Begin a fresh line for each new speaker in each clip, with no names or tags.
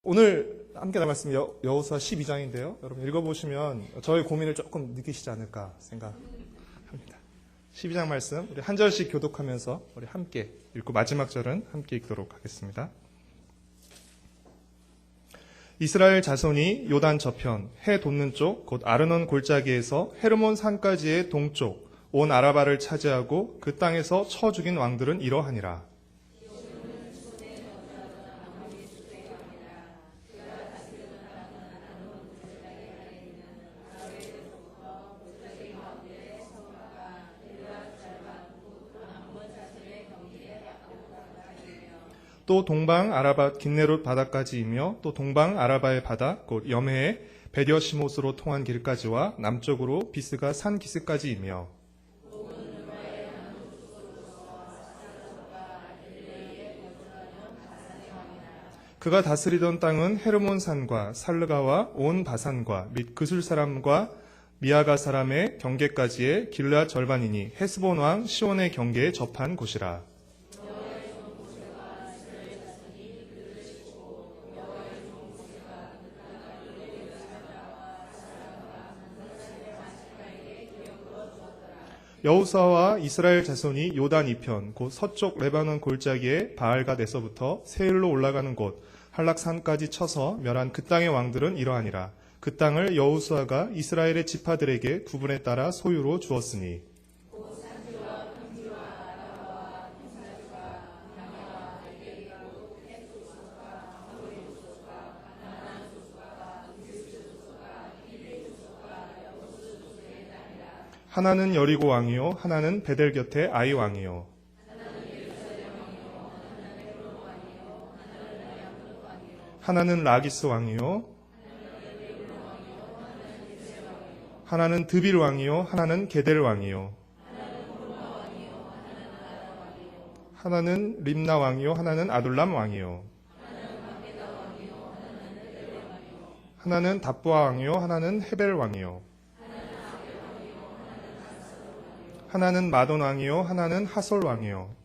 오늘 함께 나눌 말씀 여호수아 12장인데요. 여러분 읽어보시면 저의 고민을 조금 느끼시지 않을까 생각합니다. 12장 말씀 우리 한 절씩 교독하면서 우리 함께 읽고 마지막 절은 함께 읽도록 하겠습니다. 이스라엘 자손이 요단 저편 해 돋는 쪽 곧 아르논 골짜기에서 헤르몬 산까지의 동쪽 온 아라바를 차지하고 그 땅에서 쳐 죽인 왕들은 이러하니라. 또 동방 아라바 긴네롯 바다까지이며 또 동방 아라바의 바다 곧 염해의 베디어시못으로 통한 길까지와 남쪽으로 비스가 산 기스까지이며 그가 다스리던 땅은 헤르몬 산과 살르가와 온 바산과 및 그술 사람과 미아가 사람의 경계까지의 길르앗 절반이니 헤스본 왕 시온의 경계에 접한 곳이라. 여호수아와 이스라엘 자손이 요단 이편 곧 서쪽 레바논 골짜기의 바알갓에서부터 세일로 올라가는 곳 한락산까지 쳐서 멸한 그 땅의 왕들은 이러하니라. 그 땅을 여호수아가 이스라엘의 지파들에게 구분에 따라 소유로 주었으니 하나는 여리고 왕이요 하나는 베델 곁에 아이 왕이요 하나는 라기스 왕이요 하나는 드빌 왕이요 하나는 게델 왕이요 하나는 림나 왕이요 하나는 아둘람 왕이요 하나는 답보아 왕이요 하나는 헤벨 왕이요 하나는 마돈 왕이요 하나는 하솔 왕이요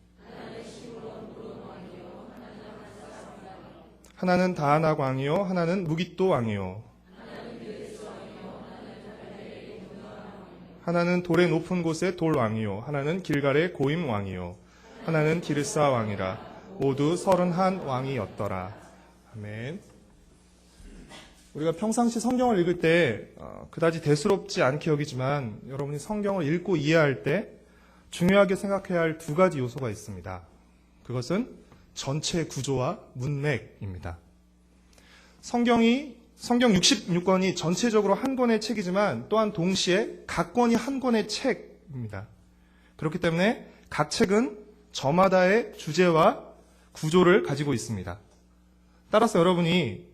하나는 다하낙 왕이요 하나는 무깃도 왕이요 하나는 돌의 높은 곳의 돌 왕이요 하나는 길갈의 고임 왕이요 하나는 기르사 왕이라. 모두 31 왕이었더라. 아멘. 우리가 평상시 성경을 읽을 때 그다지 대수롭지 않게 여기지만 여러분이 성경을 읽고 이해할 때 중요하게 생각해야 할 두 가지 요소가 있습니다. 그것은 전체 구조와 문맥입니다. 성경 66권이 전체적으로 한 권의 책이지만 또한 동시에 각 권이 한 권의 책입니다. 그렇기 때문에 각 책은 저마다의 주제와 구조를 가지고 있습니다. 따라서 여러분이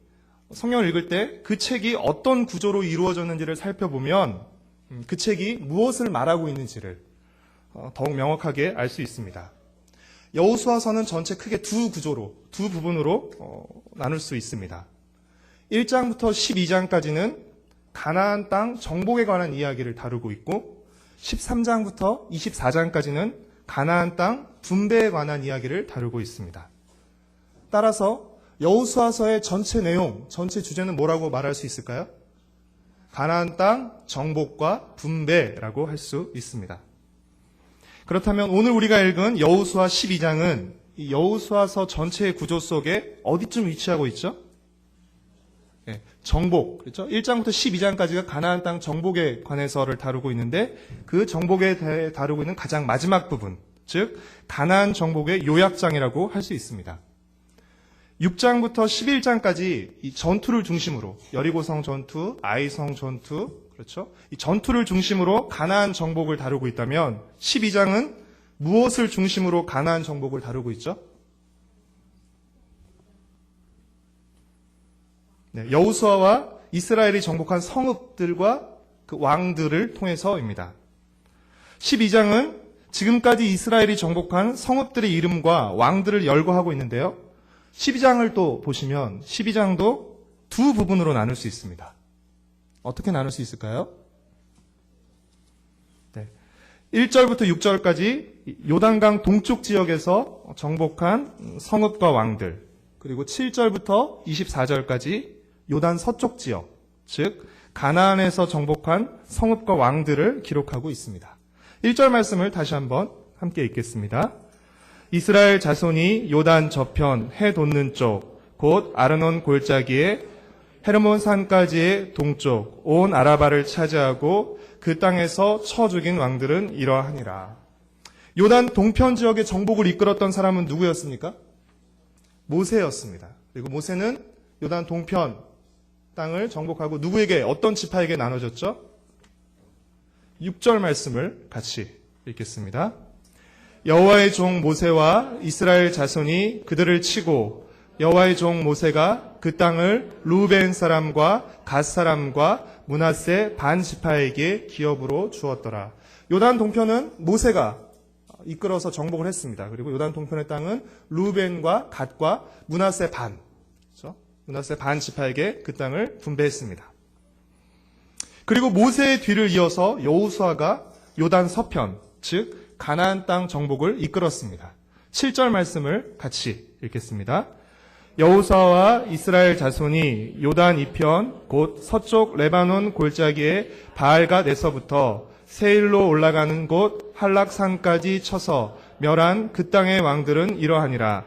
성경을 읽을 때 그 책이 어떤 구조로 이루어졌는지를 살펴보면 그 책이 무엇을 말하고 있는지를 더욱 명확하게 알 수 있습니다. 여호수아서는 전체 크게 두 부분으로 나눌 수 있습니다. 1장부터 12장까지는 가나안 땅 정복에 관한 이야기를 다루고 있고 13장부터 24장까지는 가나안 땅 분배에 관한 이야기를 다루고 있습니다. 따라서 여호수아서의 전체 내용, 전체 주제는 뭐라고 말할 수 있을까요? 가나안 땅 정복과 분배라고 할 수 있습니다. 그렇다면 오늘 우리가 읽은 여호수아 12장은 이 여호수아서 전체의 구조 속에 어디쯤 위치하고 있죠? 네, 정복, 그렇죠? 1장부터 12장까지가 가나안 땅 정복에 관해서를 다루고 있는데 그 정복에 대해 다루고 있는 가장 마지막 부분, 즉 가나안 정복의 요약장이라고 할 수 있습니다. 6장부터 11장까지 이 전투를 중심으로 여리고성 전투, 아이성 전투, 그렇죠? 이 전투를 중심으로 가나안 정복을 다루고 있다면 12장은 무엇을 중심으로 가나안 정복을 다루고 있죠? 네, 여호수아와 이스라엘이 정복한 성읍들과 그 왕들을 통해서입니다. 12장은 지금까지 이스라엘이 정복한 성읍들의 이름과 왕들을 열거하고 있는데요. 12장을 또 보시면 12장도 두 부분으로 나눌 수 있습니다. 어떻게 나눌 수 있을까요? 네. 1절부터 6절까지 요단강 동쪽 지역에서 정복한 성읍과 왕들, 그리고 7절부터 24절까지 요단 서쪽 지역, 즉 가나안에서 정복한 성읍과 왕들을 기록하고 있습니다. 1절 말씀을 다시 한번 함께 읽겠습니다. 이스라엘 자손이 요단 저편 해 돋는 쪽, 곧 아르논 골짜기에 헤르몬 산까지의 동쪽 온 아라바를 차지하고 그 땅에서 쳐 죽인 왕들은 이러하니라. 요단 동편 지역의 정복을 이끌었던 사람은 누구였습니까? 모세였습니다. 그리고 모세는 요단 동편 땅을 정복하고 누구에게, 어떤 지파에게 나눠줬죠? 6절 말씀을 같이 읽겠습니다. 여호와의 종 모세와 이스라엘 자손이 그들을 치고 여호와의 종 모세가 그 땅을 루벤 사람과 갓 사람과 므낫세 반 지파에게 기업으로 주었더라. 요단 동편은 모세가 이끌어서 정복을 했습니다. 그리고 요단 동편의 땅은 루벤과 갓과 므낫세 반, 그렇죠? 므낫세 반 지파에게 그 땅을 분배했습니다. 그리고 모세의 뒤를 이어서 여호수아가 요단 서편, 즉 가나안 땅 정복을 이끌었습니다. 7절 말씀을 같이 읽겠습니다. 여호수아와 이스라엘 자손이 요단 이편 곧 서쪽 레바논 골짜기에 바알갓에서부터 세일로 올라가는 곳 할락산까지 쳐서 멸한 그 땅의 왕들은 이러하니라.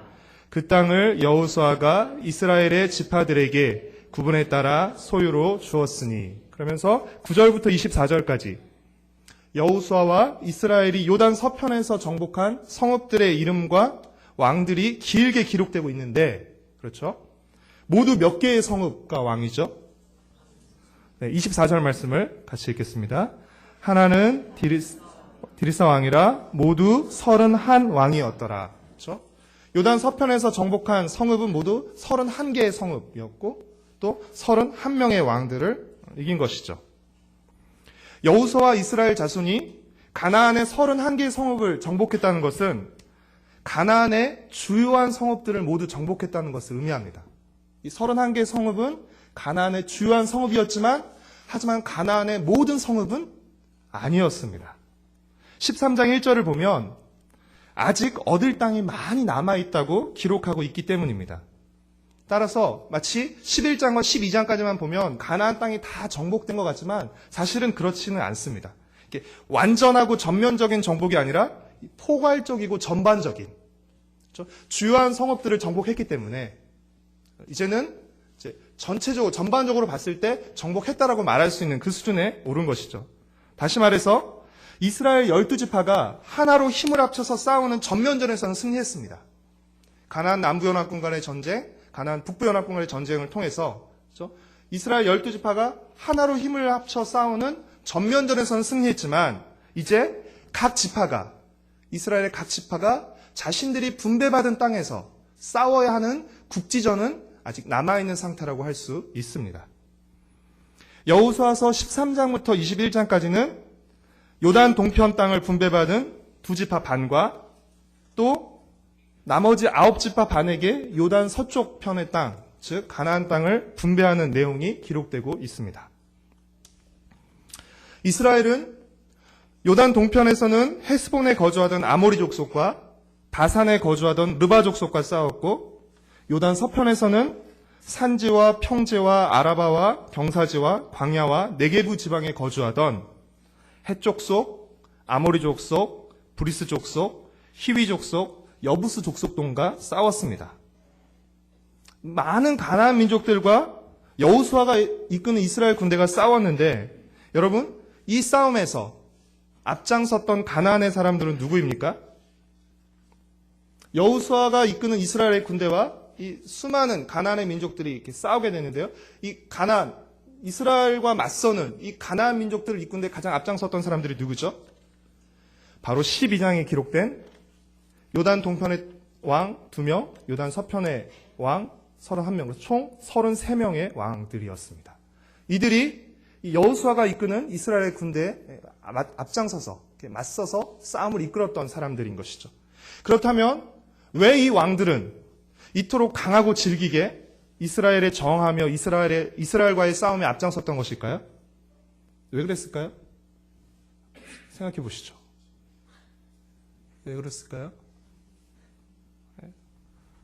그 땅을 여호수아가 이스라엘의 지파들에게 구분에 따라 소유로 주었으니. 그러면서 9절부터 24절까지 여호수아와 이스라엘이 요단 서편에서 정복한 성읍들의 이름과 왕들이 길게 기록되고 있는데, 그렇죠? 모두 몇 개의 성읍과 왕이죠? 네, 24절 말씀을 같이 읽겠습니다. 하나는 디리사 왕이라 모두 31왕이었더라. 그렇죠? 요단 서편에서 정복한 성읍은 모두 31개의 성읍이었고 또 31명의 왕들을 이긴 것이죠. 여호수아와 이스라엘 자손이 가나안의 31개의 성읍을 정복했다는 것은 가나안의 주요한 성읍들을 모두 정복했다는 것을 의미합니다. 이 31개의 성읍은 가나안의 주요한 성읍이었지만 하지만 가나안의 모든 성읍은 아니었습니다. 13장 1절을 보면 아직 얻을 땅이 많이 남아있다고 기록하고 있기 때문입니다. 따라서 마치 11장과 12장까지만 보면 가나안 땅이 다 정복된 것 같지만 사실은 그렇지는 않습니다. 이게 완전하고 전면적인 정복이 아니라 포괄적이고 전반적인, 그렇죠? 주요한 성읍들을 정복했기 때문에 이제는 전체적으로 전반적으로 봤을 때 정복했다라고 말할 수 있는 그 수준에 오른 것이죠. 다시 말해서 이스라엘 12지파가 하나로 힘을 합쳐서 싸우는 전면전에서는 승리했습니다. 가나안 남부연합군 간의 전쟁, 가나안 북부연합군 간의 전쟁을 통해서, 그렇죠? 이스라엘 12지파가 하나로 힘을 합쳐 싸우는 전면전에서는 승리했지만 이제 각 지파가, 이스라엘의 각 지파가 자신들이 분배받은 땅에서 싸워야 하는 국지전은 아직 남아있는 상태라고 할 수 있습니다. 여호수아서 13장부터 21장까지는 요단 동편 땅을 분배받은 두 지파 반과 또 나머지 9지파 반에게 요단 서쪽 편의 땅, 즉 가나안 땅을 분배하는 내용이 기록되고 있습니다. 이스라엘은 요단 동편에서는 헤스본에 거주하던 아모리 족속과 바산에 거주하던 르바 족속과 싸웠고, 요단 서편에서는 산지와 평지와 아라바와 경사지와 광야와 네게부 지방에 거주하던 헷 족속, 아모리 족속, 브리스 족속, 히위 족속, 여부스 족속들과 싸웠습니다. 많은 가나안 민족들과 여호수아가 이끄는 이스라엘 군대가 싸웠는데, 여러분, 이 싸움에서 앞장섰던 가나안의 사람들은 누구입니까? 여호수아가 이끄는 이스라엘의 군대와 이 수많은 가나안의 민족들이 이렇게 싸우게 되는데요. 이 가나안, 이스라엘과 맞서는 이 가나안 민족들을 이끄는데 가장 앞장섰던 사람들이 누구죠? 바로 12장에 기록된 요단 동편의 왕 2명, 요단 서편의 왕 31명, 총 33명의 왕들이었습니다. 이들이 여호수아가 이끄는 이스라엘 군대에 앞장서서 맞서서 싸움을 이끌었던 사람들인 것이죠. 그렇다면 왜 이 왕들은 이토록 강하고 질기게 이스라엘에 저항하며 이스라엘과의 싸움에 앞장섰던 것일까요? 왜 그랬을까요? 생각해 보시죠. 왜 그랬을까요?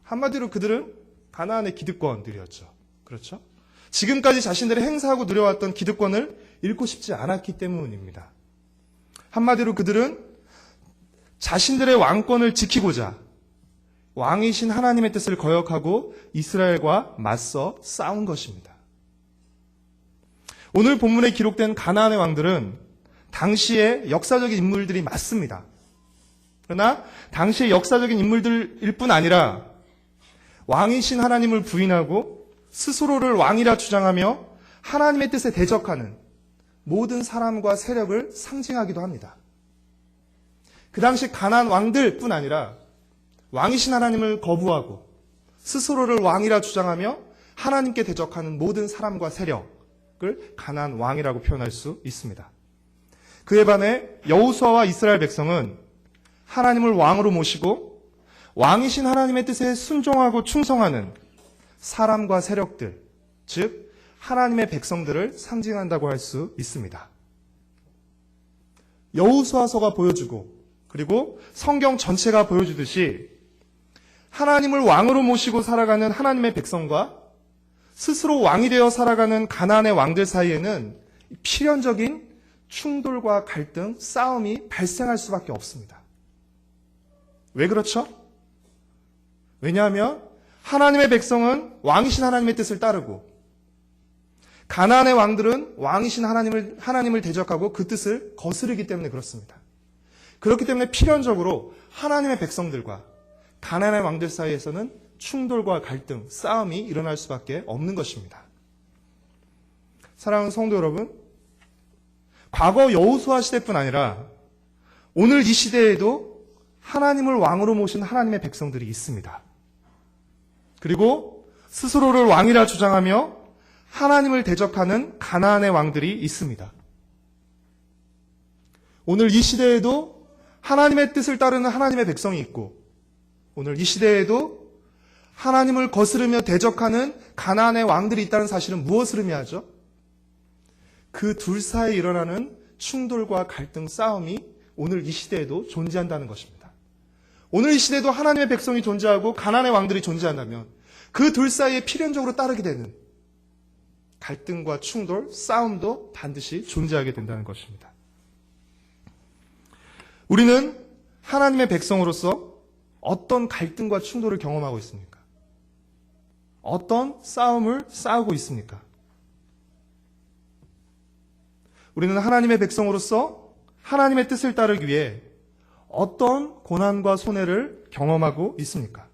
한마디로 그들은 가나안의 기득권들이었죠. 그렇죠? 지금까지 자신들이 행사하고 누려왔던 기득권을 잃고 싶지 않았기 때문입니다. 한마디로 그들은 자신들의 왕권을 지키고자 왕이신 하나님의 뜻을 거역하고 이스라엘과 맞서 싸운 것입니다. 오늘 본문에 기록된 가나안의 왕들은 당시의 역사적인 인물들이 맞습니다. 그러나 당시의 역사적인 인물들일 뿐 아니라 왕이신 하나님을 부인하고 스스로를 왕이라 주장하며 하나님의 뜻에 대적하는 모든 사람과 세력을 상징하기도 합니다. 그 당시 가나안 왕들 뿐 아니라 왕이신 하나님을 거부하고 스스로를 왕이라 주장하며 하나님께 대적하는 모든 사람과 세력을 가나안 왕이라고 표현할 수 있습니다. 그에 반해 여호수아와 이스라엘 백성은 하나님을 왕으로 모시고 왕이신 하나님의 뜻에 순종하고 충성하는 사람과 세력들, 즉 하나님의 백성들을 상징한다고 할 수 있습니다. 여호수아서가 보여주고 그리고 성경 전체가 보여주듯이 하나님을 왕으로 모시고 살아가는 하나님의 백성과 스스로 왕이 되어 살아가는 가나안의 왕들 사이에는 필연적인 충돌과 갈등, 싸움이 발생할 수밖에 없습니다. 왜 그렇죠? 왜냐하면 하나님의 백성은 왕이신 하나님의 뜻을 따르고 가나안의 왕들은 왕이신 하나님을 대적하고 그 뜻을 거스르기 때문에 그렇습니다. 그렇기 때문에 필연적으로 하나님의 백성들과 가나안의 왕들 사이에서는 충돌과 갈등, 싸움이 일어날 수밖에 없는 것입니다. 사랑하는 성도 여러분, 과거 여호수아 시대뿐 아니라 오늘 이 시대에도 하나님을 왕으로 모신 하나님의 백성들이 있습니다. 그리고 스스로를 왕이라 주장하며 하나님을 대적하는 가나안의 왕들이 있습니다. 오늘 이 시대에도 하나님의 뜻을 따르는 하나님의 백성이 있고 오늘 이 시대에도 하나님을 거스르며 대적하는 가나안의 왕들이 있다는 사실은 무엇을 의미하죠? 그 둘 사이에 일어나는 충돌과 갈등, 싸움이 오늘 이 시대에도 존재한다는 것입니다. 오늘 이 시대에도 하나님의 백성이 존재하고 가나안의 왕들이 존재한다면 그 둘 사이에 필연적으로 따르게 되는 갈등과 충돌, 싸움도 반드시 존재하게 된다는 것입니다. 우리는 하나님의 백성으로서 어떤 갈등과 충돌을 경험하고 있습니까? 어떤 싸움을 싸우고 있습니까? 우리는 하나님의 백성으로서 하나님의 뜻을 따르기 위해 어떤 고난과 손해를 경험하고 있습니까?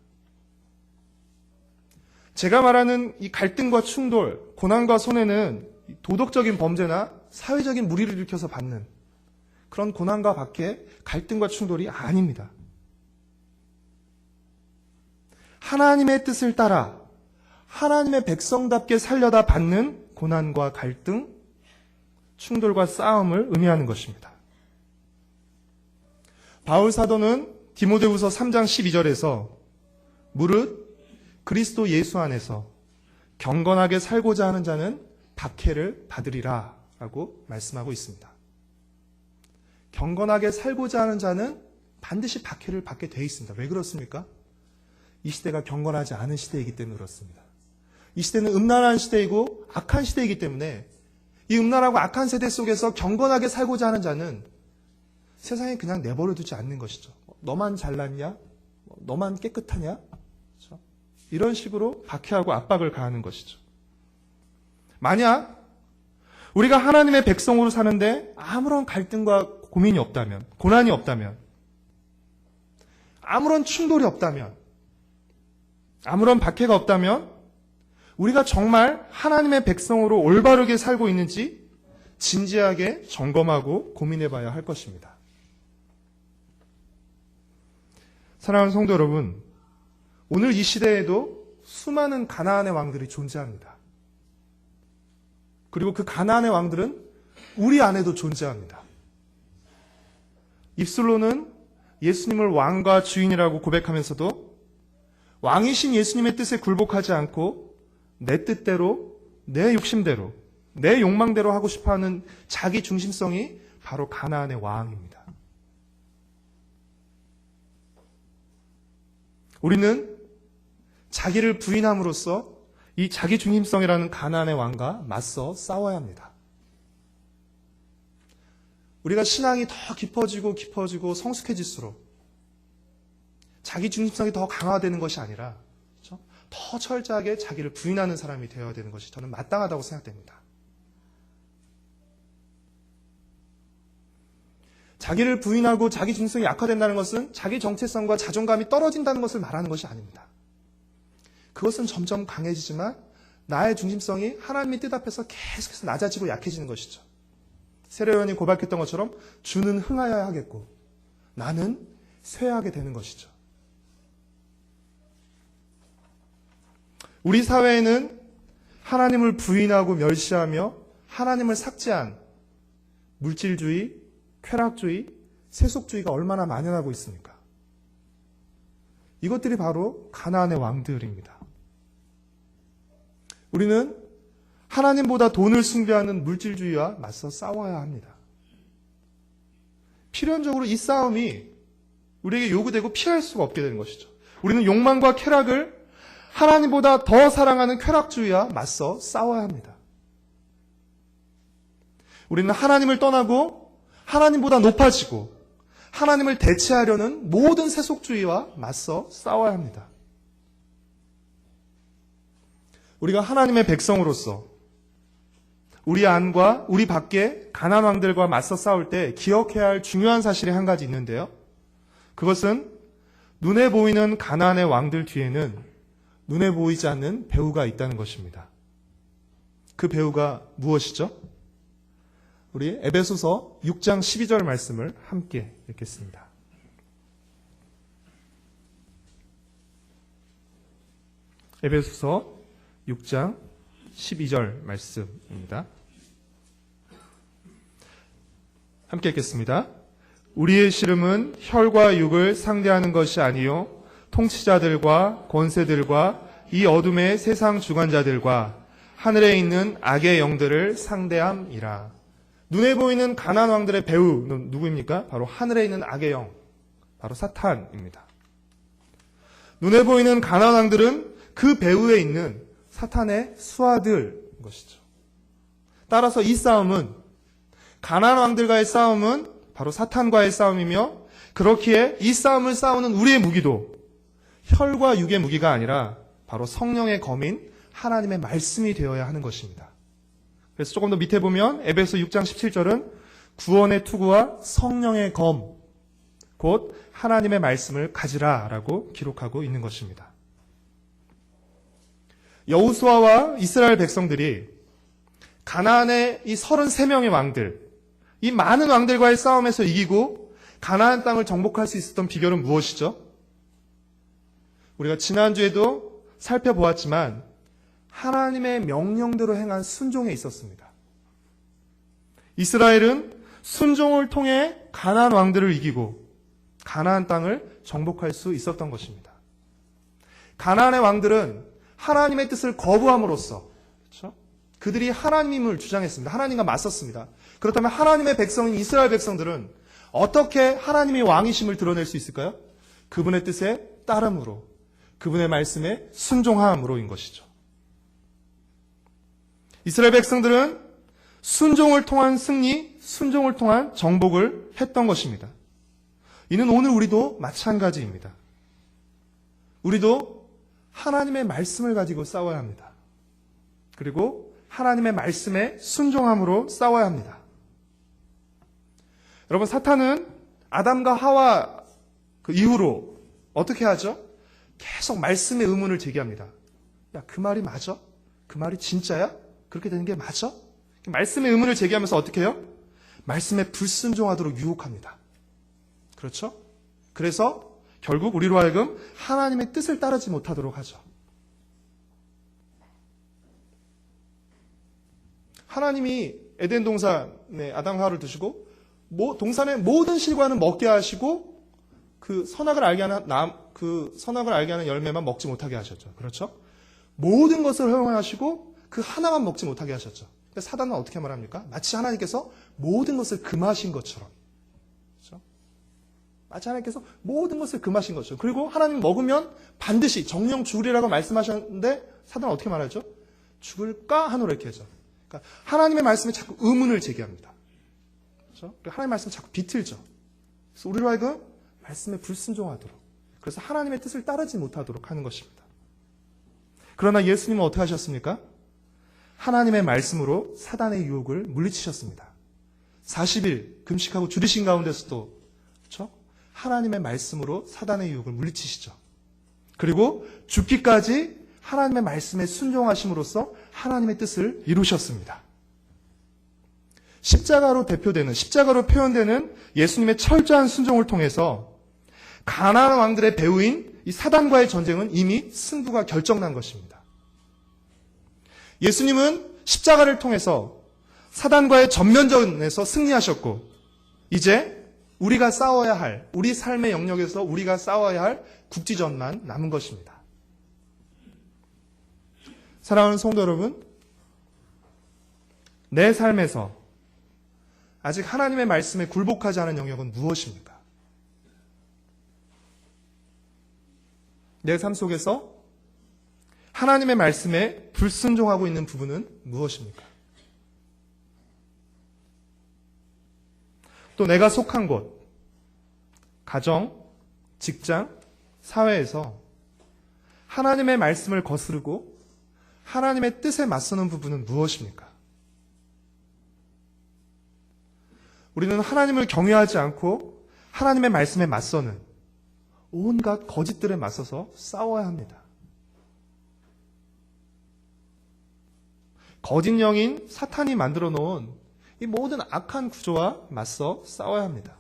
제가 말하는 이 갈등과 충돌, 고난과 손해는 도덕적인 범죄나 사회적인 무리를 일으켜서 받는 그런 고난과 밖에 갈등과 충돌이 아닙니다. 하나님의 뜻을 따라 하나님의 백성답게 살려다 받는 고난과 갈등, 충돌과 싸움을 의미하는 것입니다. 바울 사도는 디모데후서 3장 12절에서 무릇 그리스도 예수 안에서 경건하게 살고자 하는 자는 박해를 받으리라 라고 말씀하고 있습니다. 경건하게 살고자 하는 자는 반드시 박해를 받게 되어 있습니다. 왜 그렇습니까? 이 시대가 경건하지 않은 시대이기 때문에 그렇습니다. 이 시대는 음란한 시대이고 악한 시대이기 때문에 이 음란하고 악한 세대 속에서 경건하게 살고자 하는 자는 세상에 그냥 내버려 두지 않는 것이죠. 너만 잘났냐? 너만 깨끗하냐? 그렇죠? 이런 식으로 박해하고 압박을 가하는 것이죠. 만약 우리가 하나님의 백성으로 사는데 아무런 갈등과 고민이 없다면, 고난이 없다면, 아무런 충돌이 없다면, 아무런 박해가 없다면 우리가 정말 하나님의 백성으로 올바르게 살고 있는지 진지하게 점검하고 고민해 봐야 할 것입니다. 사랑하는 성도 여러분, 오늘 이 시대에도 수많은 가나안의 왕들이 존재합니다. 그리고 그 가나안의 왕들은 우리 안에도 존재합니다. 입술로는 예수님을 왕과 주인이라고 고백하면서도 왕이신 예수님의 뜻에 굴복하지 않고 내 뜻대로, 내 욕심대로, 내 욕망대로 하고 싶어하는 자기 중심성이 바로 가나안의 왕입니다. 우리는 자기를 부인함으로써 이 자기 중심성이라는 가나안의 왕과 맞서 싸워야 합니다. 우리가 신앙이 더 깊어지고 성숙해질수록 자기 중심성이 더 강화되는 것이 아니라, 그렇죠? 더 철저하게 자기를 부인하는 사람이 되어야 되는 것이 저는 마땅하다고 생각됩니다. 자기를 부인하고 자기 중심성이 약화된다는 것은 자기 정체성과 자존감이 떨어진다는 것을 말하는 것이 아닙니다. 그것은 점점 강해지지만 나의 중심성이 하나님의 뜻 앞에서 계속해서 낮아지고 약해지는 것이죠. 세례요한이 고백했던 것처럼 주는 흥하여야 하겠고 나는 쇠하게 되는 것이죠. 우리 사회에는 하나님을 부인하고 멸시하며 하나님을 삭제한 물질주의, 쾌락주의, 세속주의가 얼마나 만연하고 있습니까? 이것들이 바로 가나안의 왕들입니다. 우리는 하나님보다 돈을 숭배하는 물질주의와 맞서 싸워야 합니다. 필연적으로 이 싸움이 우리에게 요구되고 피할 수가 없게 되는 것이죠. 우리는 욕망과 쾌락을 하나님보다 더 사랑하는 쾌락주의와 맞서 싸워야 합니다. 우리는 하나님을 떠나고 하나님보다 높아지고 하나님을 대체하려는 모든 세속주의와 맞서 싸워야 합니다. 우리가 하나님의 백성으로서 우리 안과 우리 밖에 가나안 왕들과 맞서 싸울 때 기억해야 할 중요한 사실이 한 가지 있는데요. 그것은 눈에 보이는 가나안의 왕들 뒤에는 눈에 보이지 않는 배후가 있다는 것입니다. 그 배후가 무엇이죠? 우리 에베소서 6장 12절 말씀을 함께 읽겠습니다. 에베소서 6장 12절 말씀입니다. 함께 읽겠습니다. 우리의 씨름은 혈과 육을 상대하는 것이 아니요 통치자들과 권세들과 이 어둠의 세상 주관자들과 하늘에 있는 악의 영들을 상대함이라. 눈에 보이는 가나안 왕들의 배후는 누구입니까? 바로 하늘에 있는 악의 영, 바로 사탄입니다. 눈에 보이는 가나안 왕들은 그 배후에 있는 사탄의 수하들인 것이죠. 따라서 이 싸움은, 가나안 왕들과의 싸움은 바로 사탄과의 싸움이며, 그렇기에 이 싸움을 싸우는 우리의 무기도 혈과 육의 무기가 아니라 바로 성령의 검인 하나님의 말씀이 되어야 하는 것입니다. 그래서 조금 더 밑에 보면 에베소 6장 17절은 구원의 투구와 성령의 검, 곧 하나님의 말씀을 가지라라고 기록하고 있는 것입니다. 여호수아와 이스라엘 백성들이 가나안의 이 33명의 왕들, 이 많은 왕들과의 싸움에서 이기고 가나안 땅을 정복할 수 있었던 비결은 무엇이죠? 우리가 지난주에도 살펴보았지만 하나님의 명령대로 행한 순종에 있었습니다. 이스라엘은 순종을 통해 가나안 왕들을 이기고 가나안 땅을 정복할 수 있었던 것입니다. 가나안의 왕들은 하나님의 뜻을 거부함으로써, 그렇죠? 그들이 하나님임을 주장했습니다. 하나님과 맞섰습니다. 그렇다면 하나님의 백성인 이스라엘 백성들은 어떻게 하나님이 왕이심을 드러낼 수 있을까요? 그분의 뜻에 따름으로, 그분의 말씀에 순종함으로인 것이죠. 이스라엘 백성들은 순종을 통한 승리, 순종을 통한 정복을 했던 것입니다. 이는 오늘 우리도 마찬가지입니다. 우리도 하나님의 말씀을 가지고 싸워야 합니다. 그리고 하나님의 말씀에 순종함으로 싸워야 합니다. 여러분, 사탄은 아담과 하와 그 이후로 어떻게 하죠? 계속 말씀의 의문을 제기합니다. 야, 그 말이 맞아? 그 말이 진짜야? 그렇게 되는 게 맞아? 말씀의 의문을 제기하면서 어떻게 해요? 말씀에 불순종하도록 유혹합니다. 그렇죠? 그래서 결국 우리로 하여금 하나님의 뜻을 따르지 못하도록 하죠. 하나님이 에덴 동산에 아담과 하와를 두시고 동산의 모든 실과는 먹게 하시고 그 선악을 알게 하는 열매만 먹지 못하게 하셨죠. 그렇죠? 모든 것을 허용하시고 그 하나만 먹지 못하게 하셨죠. 사단은 어떻게 말합니까? 마치 하나님께서 모든 것을 금하신 것처럼. 그렇죠? 마치 하나님께서 모든 것을 금하신 거죠. 그리고 하나님 먹으면 반드시 정령 죽으리라고 말씀하셨는데 사단은 어떻게 말하죠? 죽을까 하노라 이렇게 하죠. 그러니까 하나님의 말씀에 자꾸 의문을 제기합니다. 그렇죠? 하나님의 말씀을 자꾸 비틀죠. 그래서 우리로 하여금 말씀에 불순종하도록, 그래서 하나님의 뜻을 따르지 못하도록 하는 것입니다. 그러나 예수님은 어떻게 하셨습니까? 하나님의 말씀으로 사단의 유혹을 물리치셨습니다. 40일 금식하고 줄이신 가운데서도, 그렇죠? 하나님의 말씀으로 사단의 유혹을 물리치시죠. 그리고 죽기까지 하나님의 말씀에 순종하심으로써 하나님의 뜻을 이루셨습니다. 십자가로 표현되는 예수님의 철저한 순종을 통해서 가나안 왕들의 배후인 이 사단과의 전쟁은 이미 승부가 결정난 것입니다. 예수님은 십자가를 통해서 사단과의 전면전에서 승리하셨고, 이제 우리가 싸워야 할, 우리 삶의 영역에서 우리가 싸워야 할 국지전만 남은 것입니다. 사랑하는 성도 여러분, 내 삶에서 아직 하나님의 말씀에 굴복하지 않은 영역은 무엇입니까? 내 삶 속에서 하나님의 말씀에 불순종하고 있는 부분은 무엇입니까? 또 내가 속한 곳, 가정, 직장, 사회에서 하나님의 말씀을 거스르고 하나님의 뜻에 맞서는 부분은 무엇입니까? 우리는 하나님을 경외하지 않고 하나님의 말씀에 맞서는 온갖 거짓들에 맞서서 싸워야 합니다. 거짓 영인 사탄이 만들어 놓은 이 모든 악한 구조와 맞서 싸워야 합니다.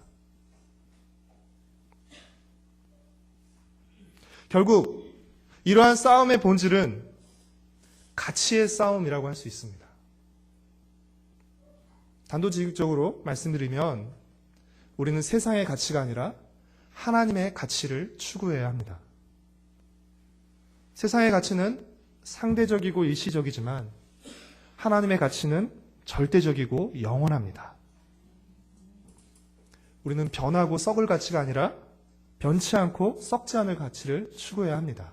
결국 이러한 싸움의 본질은 가치의 싸움이라고 할 수 있습니다. 단도직입적으로 말씀드리면 우리는 세상의 가치가 아니라 하나님의 가치를 추구해야 합니다. 세상의 가치는 상대적이고 일시적이지만 하나님의 가치는 절대적이고 영원합니다. 우리는 변하고 썩을 가치가 아니라 변치 않고 썩지 않을 가치를 추구해야 합니다.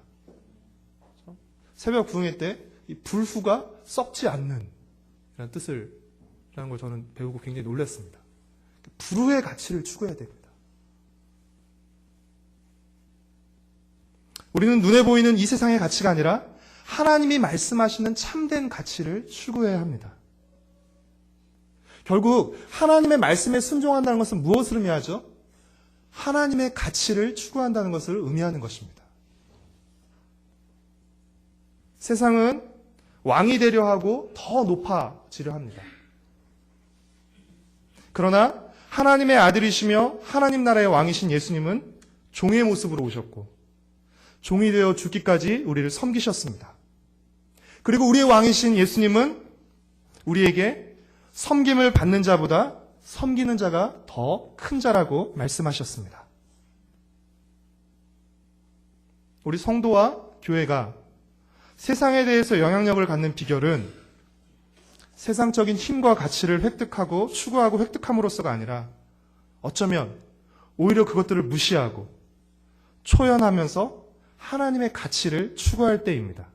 새벽 부흥회 때 이 불후가 썩지 않는 이라는 뜻이라는 걸 저는 배우고 굉장히 놀랐습니다. 불후의 가치를 추구해야 됩니다. 우리는 눈에 보이는 이 세상의 가치가 아니라 하나님이 말씀하시는 참된 가치를 추구해야 합니다. 결국 하나님의 말씀에 순종한다는 것은 무엇을 의미하죠? 하나님의 가치를 추구한다는 것을 의미하는 것입니다. 세상은 왕이 되려 하고 더 높아지려 합니다. 그러나 하나님의 아들이시며 하나님 나라의 왕이신 예수님은 종의 모습으로 오셨고 종이 되어 죽기까지 우리를 섬기셨습니다. 그리고 우리의 왕이신 예수님은 우리에게 섬김을 받는 자보다 섬기는 자가 더 큰 자라고 말씀하셨습니다. 우리 성도와 교회가 세상에 대해서 영향력을 갖는 비결은 세상적인 힘과 가치를 획득하고 추구하고 획득함으로써가 아니라 어쩌면 오히려 그것들을 무시하고 초연하면서 하나님의 가치를 추구할 때입니다.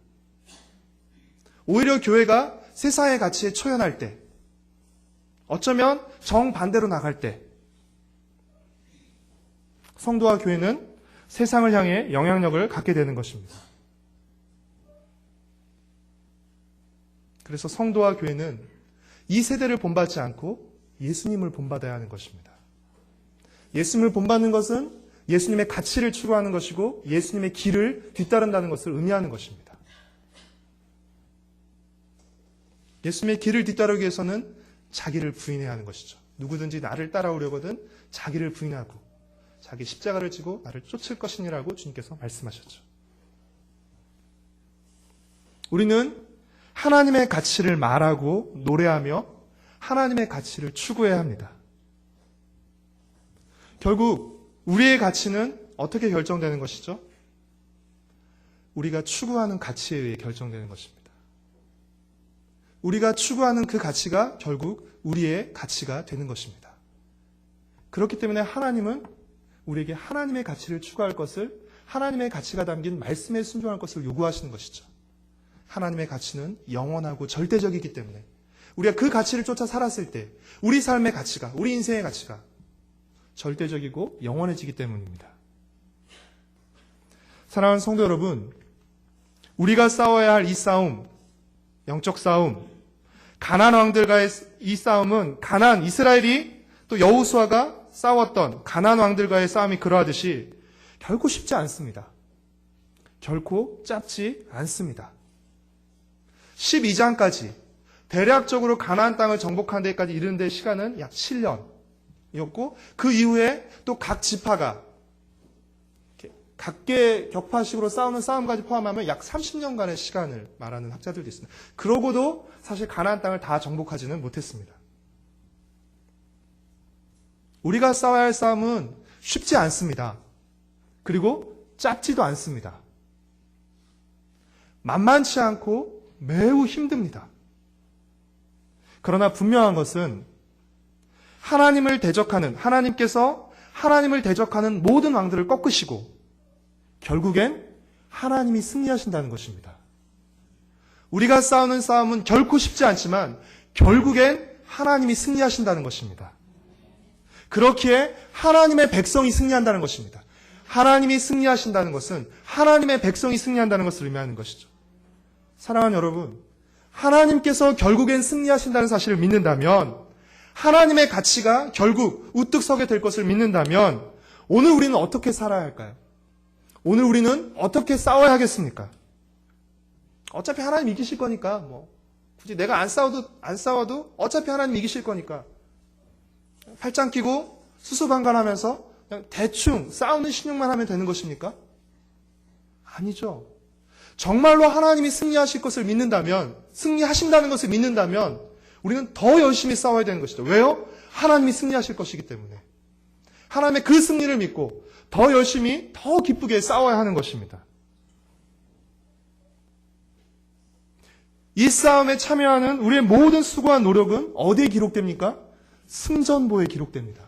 오히려 교회가 세상의 가치에 초연할 때, 어쩌면 정반대로 나갈 때 성도와 교회는 세상을 향해 영향력을 갖게 되는 것입니다. 그래서 성도와 교회는 이 세대를 본받지 않고 예수님을 본받아야 하는 것입니다. 예수님을 본받는 것은 예수님의 가치를 추구하는 것이고 예수님의 길을 뒤따른다는 것을 의미하는 것입니다. 예수님의 길을 뒤따르기 위해서는 자기를 부인해야 하는 것이죠. 누구든지 나를 따라오려거든 자기를 부인하고 자기 십자가를 지고 나를 쫓을 것이니라고 주님께서 말씀하셨죠. 우리는 하나님의 가치를 말하고 노래하며 하나님의 가치를 추구해야 합니다. 결국 우리의 가치는 어떻게 결정되는 것이죠? 우리가 추구하는 가치에 의해 결정되는 것입니다. 우리가 추구하는 그 가치가 결국 우리의 가치가 되는 것입니다. 그렇기 때문에 하나님은 우리에게 하나님의 가치를 추구할 것을, 하나님의 가치가 담긴 말씀에 순종할 것을 요구하시는 것이죠. 하나님의 가치는 영원하고 절대적이기 때문에 우리가 그 가치를 쫓아 살았을 때 우리 삶의 가치가, 우리 인생의 가치가 절대적이고 영원해지기 때문입니다. 사랑하는 성도 여러분, 우리가 싸워야 할 이 싸움, 영적 싸움, 가나안 왕들과의 이 싸움은 이스라엘이 또 여호수아가 싸웠던 가나안 왕들과의 싸움이 그러하듯이 결코 쉽지 않습니다. 결코 짧지 않습니다. 12장까지 대략적으로 가나안 땅을 정복하는 데까지 이르는 데 시간은 약 7년이었고 그 이후에 또 각 지파가 각계 격파식으로 싸우는 싸움까지 포함하면 약 30년간의 시간을 말하는 학자들도 있습니다. 그러고도 사실 가나안 땅을 다 정복하지는 못했습니다. 우리가 싸워야 할 싸움은 쉽지 않습니다. 그리고 짧지도 않습니다. 만만치 않고 매우 힘듭니다. 그러나 분명한 것은 하나님께서 하나님을 대적하는 모든 왕들을 꺾으시고 결국엔 하나님이 승리하신다는 것입니다. 우리가 싸우는 싸움은 결코 쉽지 않지만 결국엔 하나님이 승리하신다는 것입니다. 그렇기에 하나님의 백성이 승리한다는 것입니다. 하나님이 승리하신다는 것은 하나님의 백성이 승리한다는 것을 의미하는 것이죠. 사랑하는 여러분, 하나님께서 결국엔 승리하신다는 사실을 믿는다면, 하나님의 가치가 결국 우뚝 서게 될 것을 믿는다면 오늘 우리는 어떻게 살아야 할까요? 오늘 우리는 어떻게 싸워야 하겠습니까? 어차피 하나님 이기실 거니까 굳이 내가 안 싸워도 어차피 하나님 이기실 거니까 팔짱 끼고 수수방관하면서 그냥 대충 싸우는 신용만 하면 되는 것입니까? 아니죠. 정말로 하나님이 승리하실 것을 믿는다면, 승리하신다는 것을 믿는다면 우리는 더 열심히 싸워야 되는 것이죠. 왜요? 하나님이 승리하실 것이기 때문에. 하나님의 그 승리를 믿고 더 열심히, 더 기쁘게 싸워야 하는 것입니다. 이 싸움에 참여하는 우리의 모든 수고와 노력은 어디에 기록됩니까? 승전보에 기록됩니다.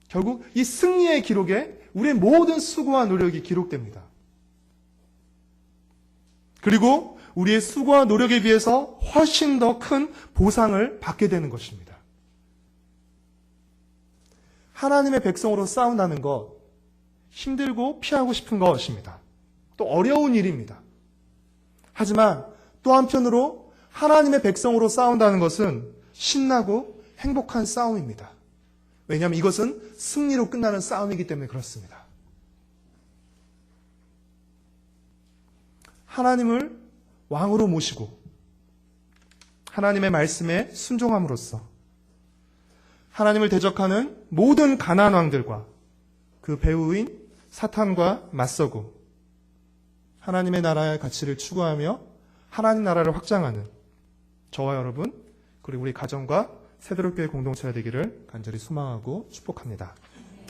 결국 이 승리의 기록에 우리의 모든 수고와 노력이 기록됩니다. 그리고 우리의 수고와 노력에 비해서 훨씬 더 큰 보상을 받게 되는 것입니다. 하나님의 백성으로 싸운다는 것, 힘들고 피하고 싶은 것입니다. 또 어려운 일입니다. 하지만 또 한편으로 하나님의 백성으로 싸운다는 것은 신나고 행복한 싸움입니다. 왜냐하면 이것은 승리로 끝나는 싸움이기 때문에 그렇습니다. 하나님을 왕으로 모시고 하나님의 말씀에 순종함으로써 하나님을 대적하는 모든 가나안 왕들과 그 배후인 사탄과 맞서고 하나님의 나라의 가치를 추구하며 하나님 나라를 확장하는 저와 여러분, 그리고 우리 가정과 새도록교회 공동체가 되기를 간절히 소망하고 축복합니다.